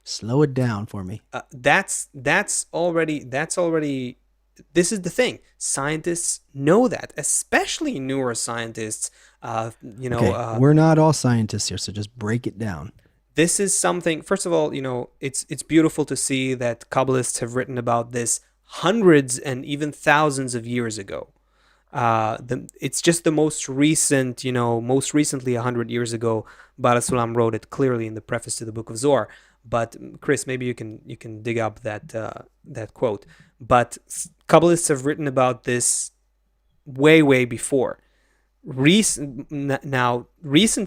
slow it down for me. That's already. This is the thing. Scientists know that, especially neuroscientists. Okay, we're not all scientists here, so just break it down. This is something. First of all, it's beautiful to see that Kabbalists have written about this hundreds and even thousands of years ago. It's just the most recently, 100 years ago, Bala Sulam wrote it clearly in the preface to the Book of Zohar. But Chris, maybe you can dig up that quote. But Kabbalists have written about this way before. Recent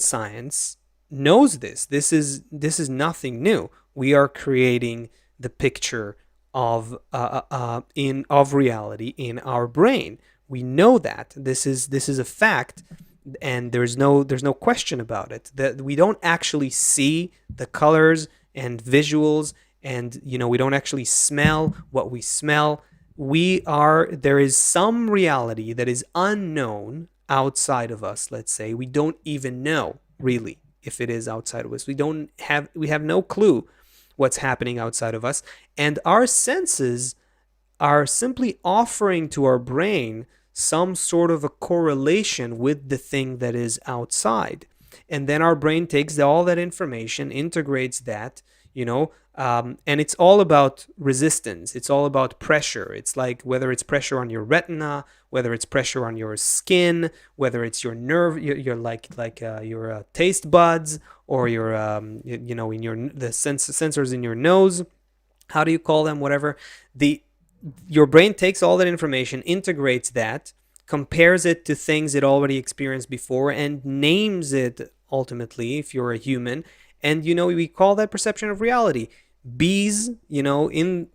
science knows this. This is nothing new. We are creating the picture of reality in our brain. We know that this is a fact, and there's no question about it. That we don't actually see the colors and visuals, and we don't actually smell what we smell. There is some reality that is unknown outside of us. Let's say we don't even know really if it is outside of us. We have no clue what's happening outside of us, and our senses are simply offering to our brain some sort of a correlation with the thing that is outside. And then our brain takes all that information, integrates that, and it's all about resistance. It's all about pressure. It's like whether it's pressure on your retina, whether it's pressure on your skin, whether it's your nerve, your your taste buds, or your in the sensors in your nose. How do you call them? Whatever. The Your brain takes all that information, integrates that, compares it to things it already experienced before, and names it ultimately, if you're a human. And we call that perception of reality. Bees, in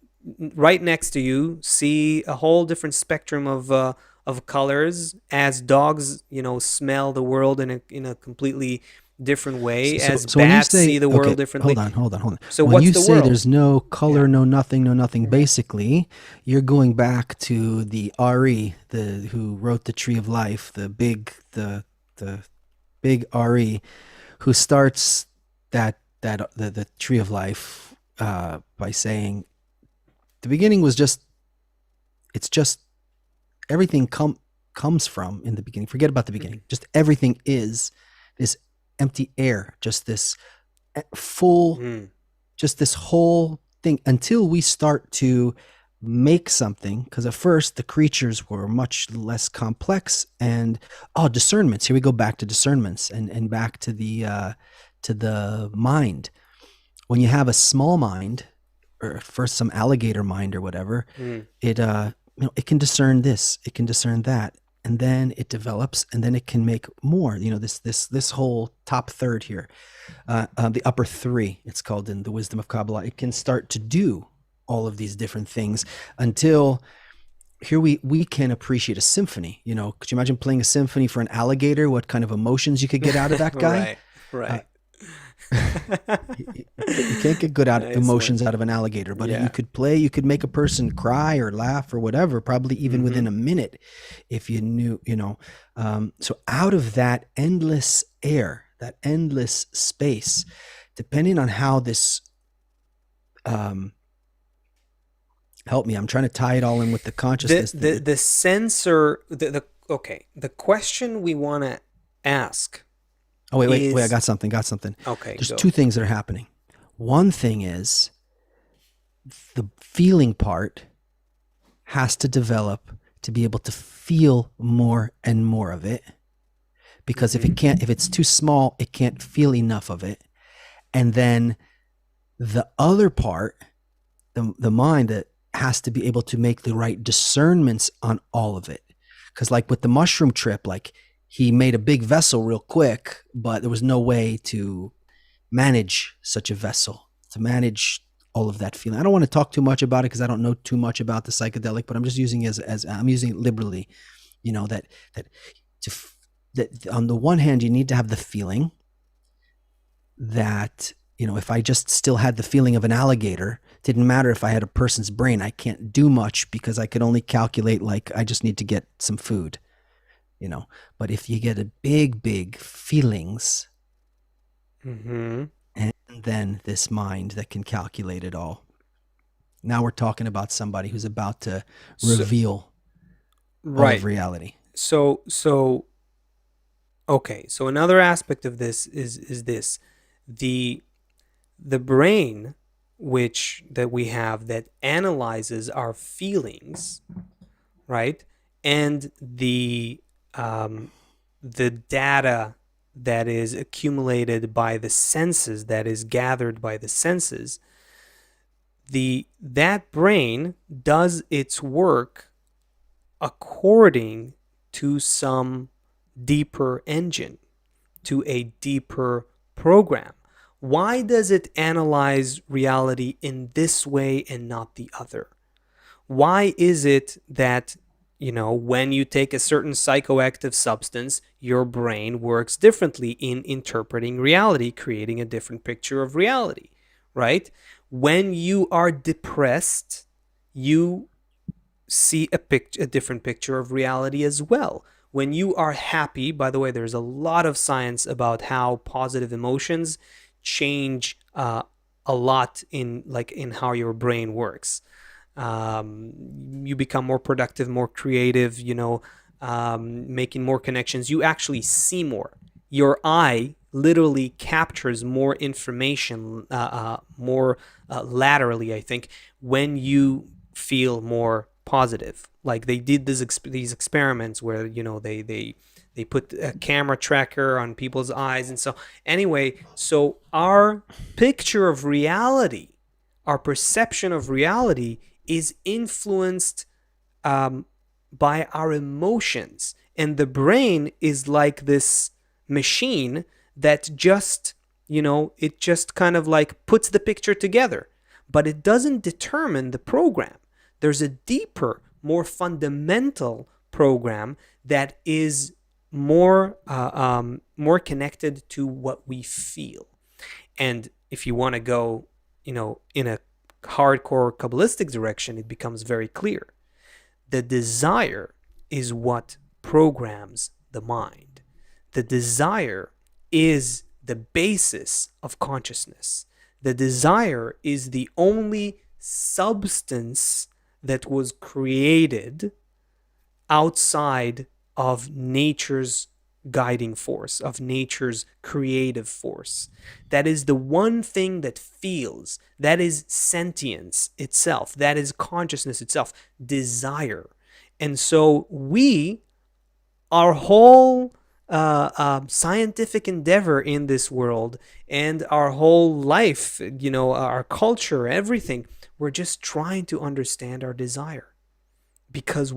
right next to you, see a whole different spectrum of colors, as dogs, smell the world in a completely different way, So, as so when you bats say, see the okay, world differently. hold on. So When what's you the say world? there's no Yeah. color, no nothing, basically, you're going back to the Ari, who wrote the Tree of Life, the big Re, who starts the tree of life by saying the beginning was just, it's just everything comes from in the beginning. Forget about the beginning. Just everything is this empty air, just this full, just this whole thing until we start to make something. Because at first the creatures were much less complex, and discernments. Here we go back to discernments and back to the mind. When you have a small mind, or first some alligator mind or whatever, it it can discern this, it can discern that, and then it develops, and then it can make more. This whole top third here, the upper three, it's called in the wisdom of Kabbalah. It can start to do all of these different things until here we can appreciate a symphony. Could you imagine playing a symphony for an alligator? What kind of emotions you could get out of that guy? Right. You can't get good emotions out of an alligator, but you could make a person cry or laugh or whatever, probably even within a minute, if you knew, so out of that endless air, that endless space, depending on how this, help me, I'm trying to tie it all in with the consciousness. The sensor, the question we want to ask. Oh, wait, I got something. Okay. There's two things that are happening. One thing is the feeling part has to develop to be able to feel more and more of it. Because if it's too small, it can't feel enough of it. And then the other part, the mind, that has to be able to make the right discernments on all of it. Because like with the mushroom trip, like, he made a big vessel real quick, but there was no way to manage such a vessel, to manage all of that feeling. I don't want to talk too much about it because I don't know too much about the psychedelic, but I'm just using it as I'm using it liberally. That on the one hand, you need to have the feeling that, if I just still had the feeling of an alligator, it didn't matter if I had a person's brain. I can't do much because I could only calculate, like, I just need to get some food. But if you get a big feelings, and then this mind that can calculate it all. Now we're talking about somebody who's about to reveal all of reality. So another aspect of this is this: the brain, that we have, that analyzes our feelings, right, and the data that is accumulated by the senses, that is gathered by the senses, that brain does its work according to some deeper engine, to a deeper program. Why does it analyze reality in this way and not the other? Why is it that when you take a certain psychoactive substance, your brain works differently in interpreting reality, creating a different picture of reality, right? When you are depressed, you see a different picture of reality as well. When you are happy, by the way, there's a lot of science about how positive emotions change a lot in how your brain works. You become more productive, more creative, making more connections. You actually see more. Your eye literally captures more information, more laterally, I think, when you feel more positive. Like they did these experiments where, they put a camera tracker on people's eyes. And so anyway, so our picture of reality, our perception of reality is influenced by our emotions. And the brain is like this machine that just, it just kind of like puts the picture together, but it doesn't determine the program. There's a deeper, more fundamental program that is more connected to what we feel. And if you want to go, in a hardcore Kabbalistic direction, it becomes very clear. The desire is what programs the mind. The desire is the basis of consciousness. The desire is the only substance that was created outside of nature's guiding force, of nature's creative force. That is the one thing that feels, that is sentience itself, that is consciousness itself, desire. And so our whole scientific endeavor in this world and our whole life, our culture, everything, we're just trying to understand our desire because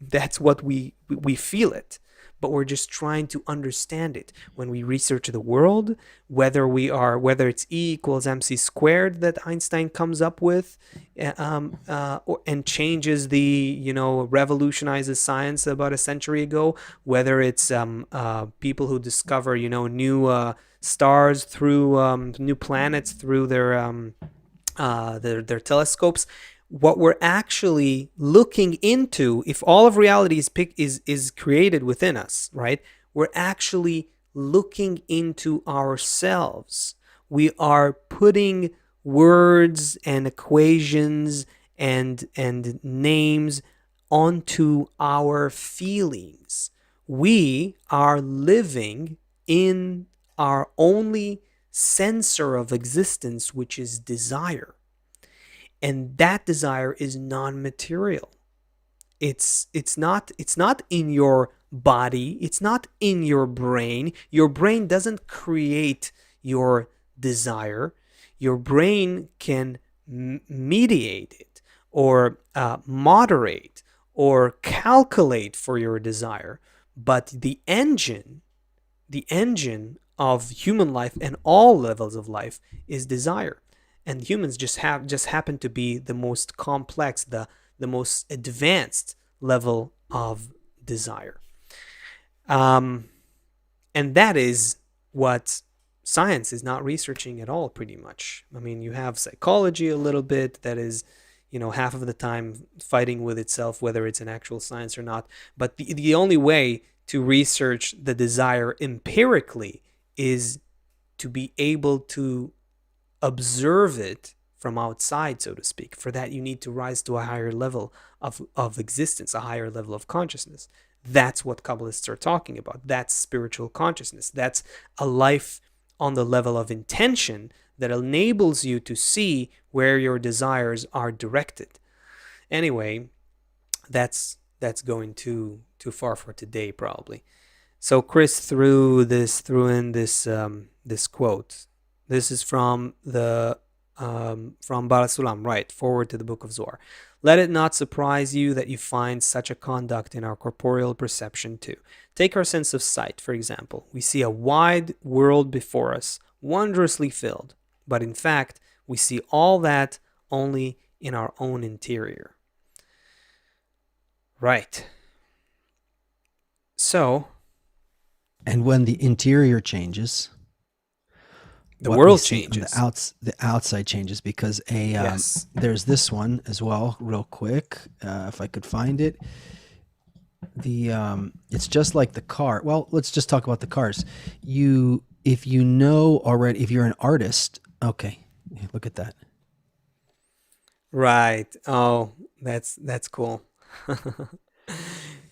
that's what we feel it, but we're just trying to understand it. When we research the world, whether it's E equals mc squared that Einstein comes up with, and changes revolutionizes science about a century ago, whether it's people who discover new stars through new planets through their telescopes, what we're actually looking into, if all of reality is created within us, right? We're actually looking into ourselves. We are putting words and equations and names onto our feelings. We are living in our only sensor of existence, which is desire. And that desire is non-material. It's not in your body. It's not in your brain. Your brain doesn't create your desire. Your brain can mediate it or moderate or calculate for your desire. But the engine of human life and all levels of life is desire. And humans just happen to be the most complex, the most advanced level of desire. And that is what science is not researching at all, pretty much. I mean, you have psychology a little bit that is, half of the time fighting with itself, whether it's an actual science or not. But the only way to research the desire empirically is to be able to observe it from outside, so to speak. For that, you need to rise to a higher level of existence, a higher level of consciousness. That's what Kabbalists are talking about. That's spiritual consciousness. That's a life on the level of intention that enables you to see where your desires are directed. Anyway, that's going too far for today, probably. So Chris threw in this quote. This is from Baal Sulam, right? Forward to the Book of Zohar. Let it not surprise you that you find such a conduct in our corporeal perception too. Take our sense of sight, for example. We see a wide world before us, wondrously filled, but in fact, we see all that only in our own interior. Right. So, and when the interior changes, the world changes. The outside changes, because yes. There's this one as well, real quick, if I could find it. It's just like the car. Well, let's just talk about the cars. If you know already, if you're an artist, okay, look at that. Right. Oh, that's cool.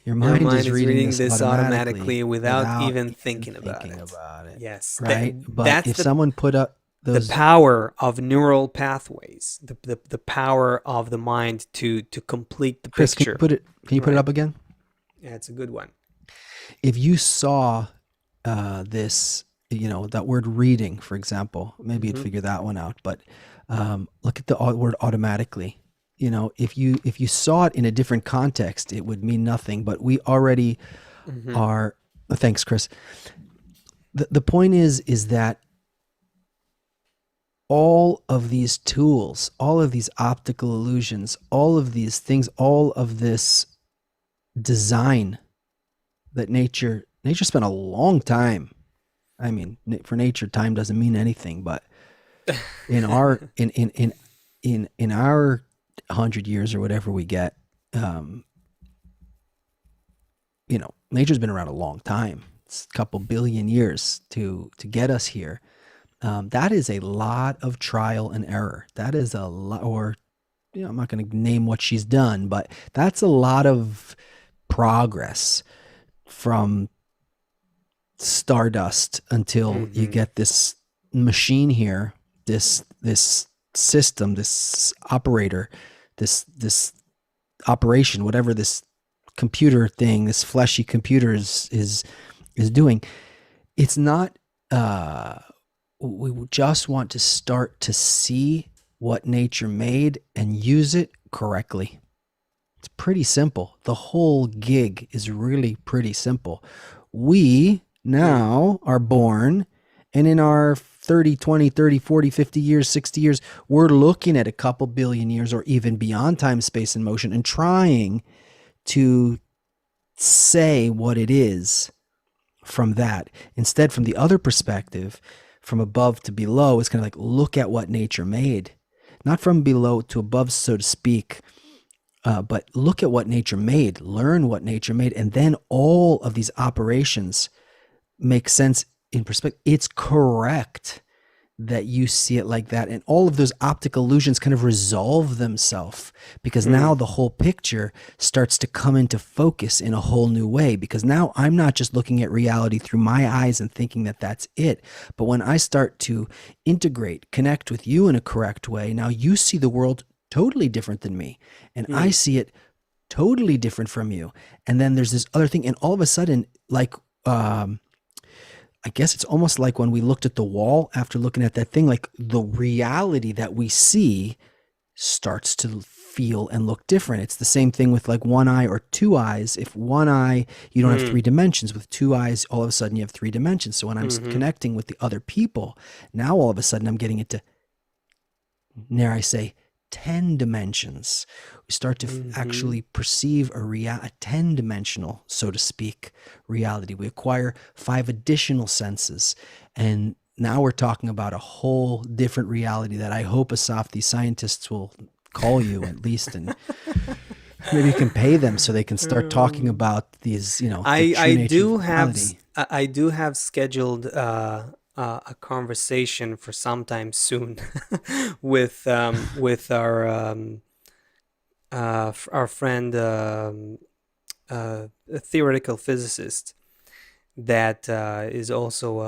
Your mind is reading this automatically without even thinking about it. Yes. Right. But if someone put up the power of neural pathways, the power of the mind to complete the Chris, picture. Can you put it up again? Yeah, it's a good one. If you saw this, that word reading, for example, maybe you'd figure that one out. But look at the word automatically. If you saw it in a different context, it would mean nothing. But we already are. Thanks, Chris. The point is that all of these tools, all of these optical illusions, all of these things, all of this design that nature spent a long time. I mean, for nature, time doesn't mean anything. But in our in our 100 years or whatever we get, nature's been around a long time. couple billion years to get us here. That is a lot of trial and error. That is a lot, or I'm not going to name what she's done, but that's a lot of progress from stardust until you Mm-hmm. get this machine here, this system, this operator, this operation, whatever this computer thing, this fleshy computer is doing. It's not. We just want to start to see what nature made and use it correctly. It's pretty simple. The whole gig is really pretty simple. We Mm. now are born, and in our 30, 20, 30, 40, 50 years, 60 years, we're looking at a couple billion years or even beyond time, space, and motion and trying to say what it is from that. Instead, from the other perspective, from above to below, it's kind of like look at what nature made. Not from below to above, so to speak, but look at what nature made, learn what nature made, and then all of these operations make sense in perspective. It's correct that you see it like that, and all of those optical illusions kind of resolve themselves because now Mm. the whole picture starts to come into focus in a whole new way, because now I'm not just looking at reality through my eyes and thinking that that's it, but when I start to integrate, connect with you in a correct way, now you see the world totally different than me, and I Mm. see it totally different from you. And then there's this other thing, and all of a sudden, like I guess it's almost like when we looked at the wall after looking at that thing, like the reality that we see starts to feel and look different. It's the same thing with like one eye or two eyes. If one eye, you don't have Mm. three dimensions. With two eyes, all of a sudden you have three dimensions. So when I'm Mm-hmm. connecting with the other people, now all of a sudden I'm getting into, dare I say, 10 dimensions. We start to Mm-hmm. actually perceive a 10-dimensional, so to speak, reality. We acquire 5 additional senses. And now we're talking about a whole different reality that I hope Asaf, these scientists will call you at least, and maybe you can pay them so they can start talking Um, about these, the I true nature of do have reality. I do have scheduled a conversation for sometime soon with our our friend, a theoretical physicist that is also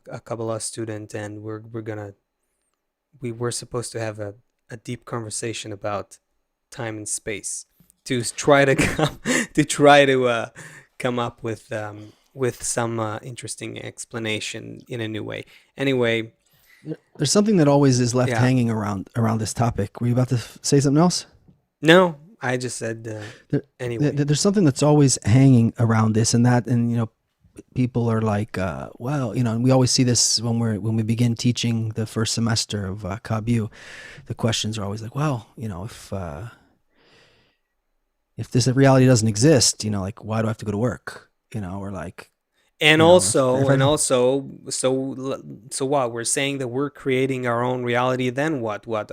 a Kabbalah student, and we were supposed to have a deep conversation about time and space to try to come to try to come up with some interesting explanation in a new way. Anyway, There's something that always is left yeah, hanging around this topic. Were you about to say something else? no, I just said there, anyway. there's something that's always hanging around this and that, and people are like, well, and we always see this when we begin teaching the first semester of Kabu. The questions are always like, well, if this reality doesn't exist, like, why do I have to go to work? Or like, And if also, I and don't. also, so what? We're saying that we're creating our own reality. Then what? What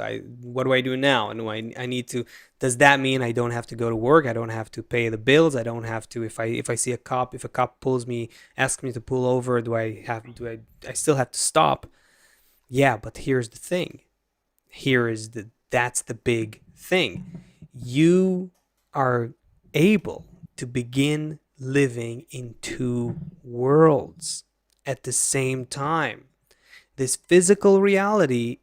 do I do now? And I need to. Does that mean I don't have to go to work? I don't have to pay the bills. I don't have to. If I see a cop, if a cop pulls me, asks me to pull over, I still have to stop? Yeah, but here's the thing. That's the big thing. You are able to begin living in two worlds at the same time. This physical reality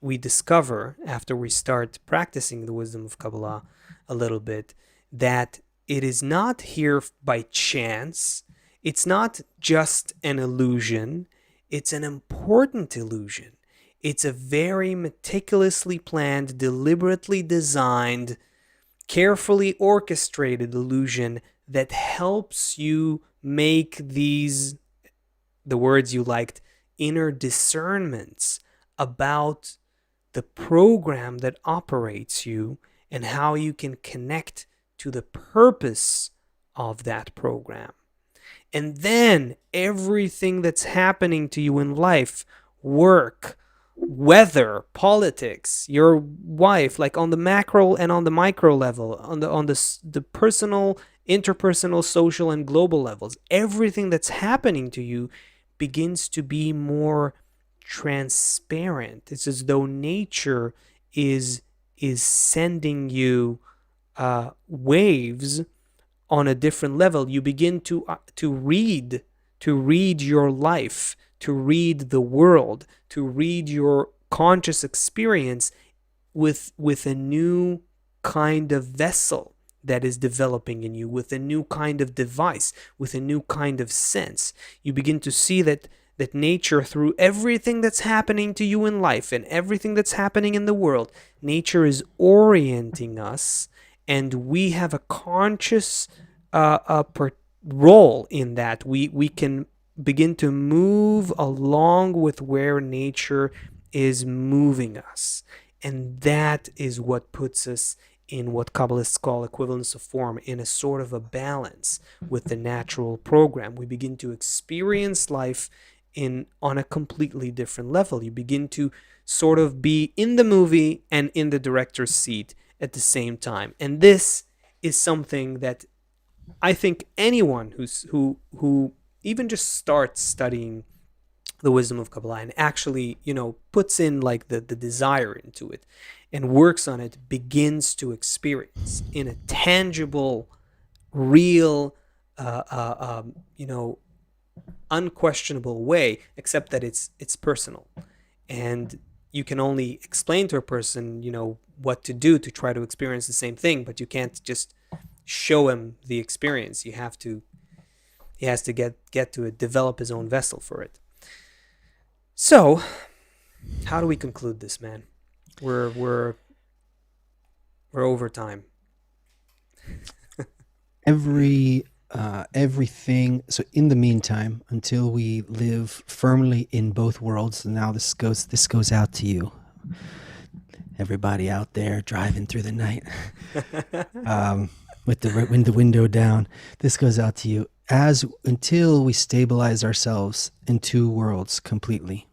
we discover after we start practicing the wisdom of Kabbalah a little bit, that it is not here by chance. It's not just an illusion, it's an important illusion. It's a very meticulously planned, deliberately designed, carefully orchestrated illusion that helps you make the words you liked, inner discernments about the program that operates you and how you can connect to the purpose of that program. And then everything that's happening to you in life, work, weather, politics, your wife, like on the macro and on the micro level, on the personal interpersonal, social, and global levels. Everything that's happening to you begins to be more transparent. It's as though nature is sending you waves on a different level. You begin to read your life, to read the world, to read your conscious experience with a new kind of vessel that is developing in you, with a new kind of device, with a new kind of sense. You begin to see that nature, through everything that's happening to you in life and everything that's happening in the world, nature is orienting us, and we have a conscious role in that. We can begin to move along with where nature is moving us. And that is what puts us in what Kabbalists call equivalence of form, in a sort of a balance with the natural program. We begin to experience life on a completely different level. You begin to sort of be in the movie and in the director's seat at the same time. And this is something that I think anyone who even just starts studying the wisdom of Kabbalah and actually, puts in like the desire into it and works on it, begins to experience in a tangible, real, unquestionable way, except that it's personal. And you can only explain to a person, what to do to try to experience the same thing, but you can't just show him the experience. He has to get to it, develop his own vessel for it. So, how do we conclude this, man? We're over time. Everything. So in the meantime, until we live firmly in both worlds, and now this goes out to you, everybody out there driving through the night, with the window down. This goes out to you. Until we stabilize ourselves in two worlds completely.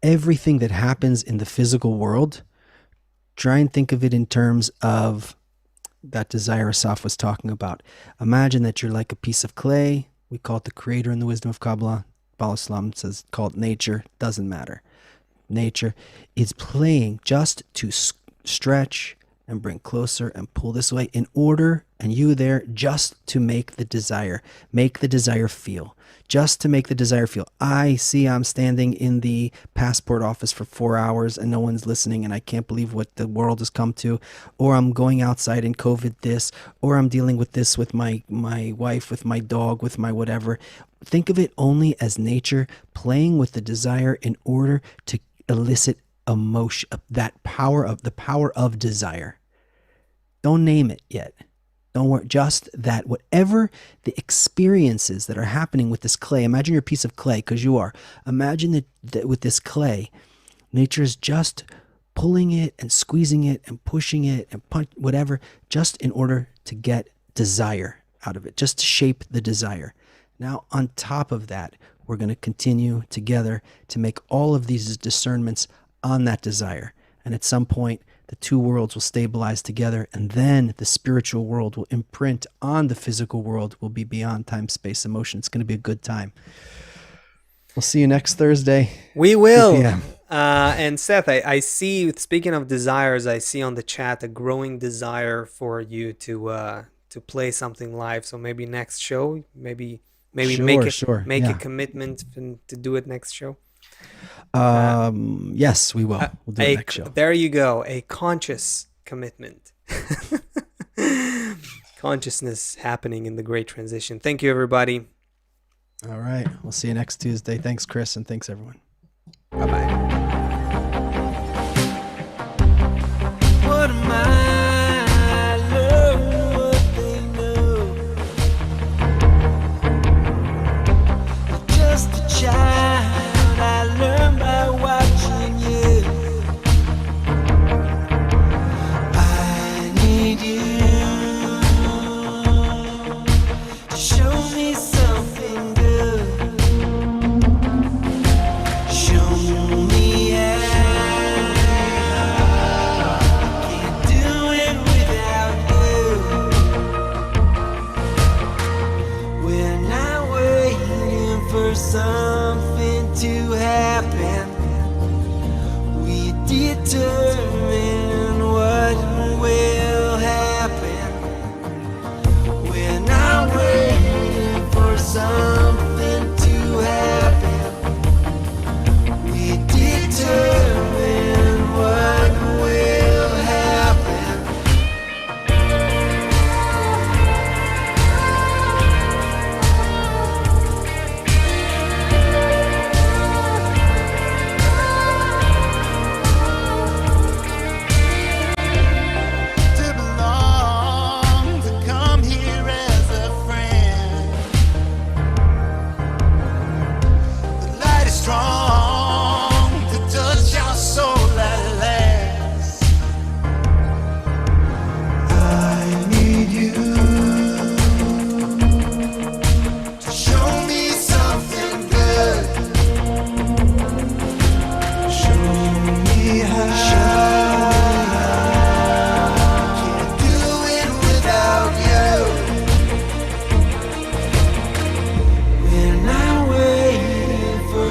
Everything that happens in the physical world, try and think of it in terms of that desire Asaf was talking about. Imagine that you're like a piece of clay. We call it the creator in the wisdom of Kabbalah. Baal Islam says call it nature. Doesn't matter. Nature is playing just to stretch and bring closer and pull this way in order, and you there just to make the desire feel. Just to make the desire feel. I see I'm standing in the passport office for 4 hours and no one's listening, and I can't believe what the world has come to. Or I'm going outside in COVID this, or I'm dealing with this with my wife, with my dog, with my whatever. Think of it only as nature playing with the desire in order to elicit emotion, the power of desire. Don't name it yet. Don't worry, just that whatever the experiences that are happening with this clay, imagine you're a piece of clay, because you are. Imagine that with this clay, nature is just pulling it and squeezing it and pushing it and whatever, just in order to get desire out of it, just to shape the desire. Now, on top of that, we're going to continue together to make all of these discernments on that desire. And at some point, the two worlds will stabilize together, and then the spiritual world will imprint on the physical world, will be beyond time, space, emotion. It's going to be a good time. We'll see you next Thursday. We will. And Seth, I see, speaking of desires, I see on the chat a growing desire for you to play something live. So maybe next show, maybe make a commitment to do it next show. Yes, we will. We'll do it next show. There you go. A conscious commitment. Consciousness happening in the great transition. Thank you, everybody. All right. We'll see you next Tuesday. Thanks, Chris, and thanks, everyone. Bye-bye. What am I? Learn what they know. You're just a child. I learned by watching you. I need you to show me something good.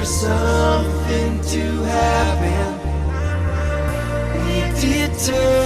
for something to happen. We did turn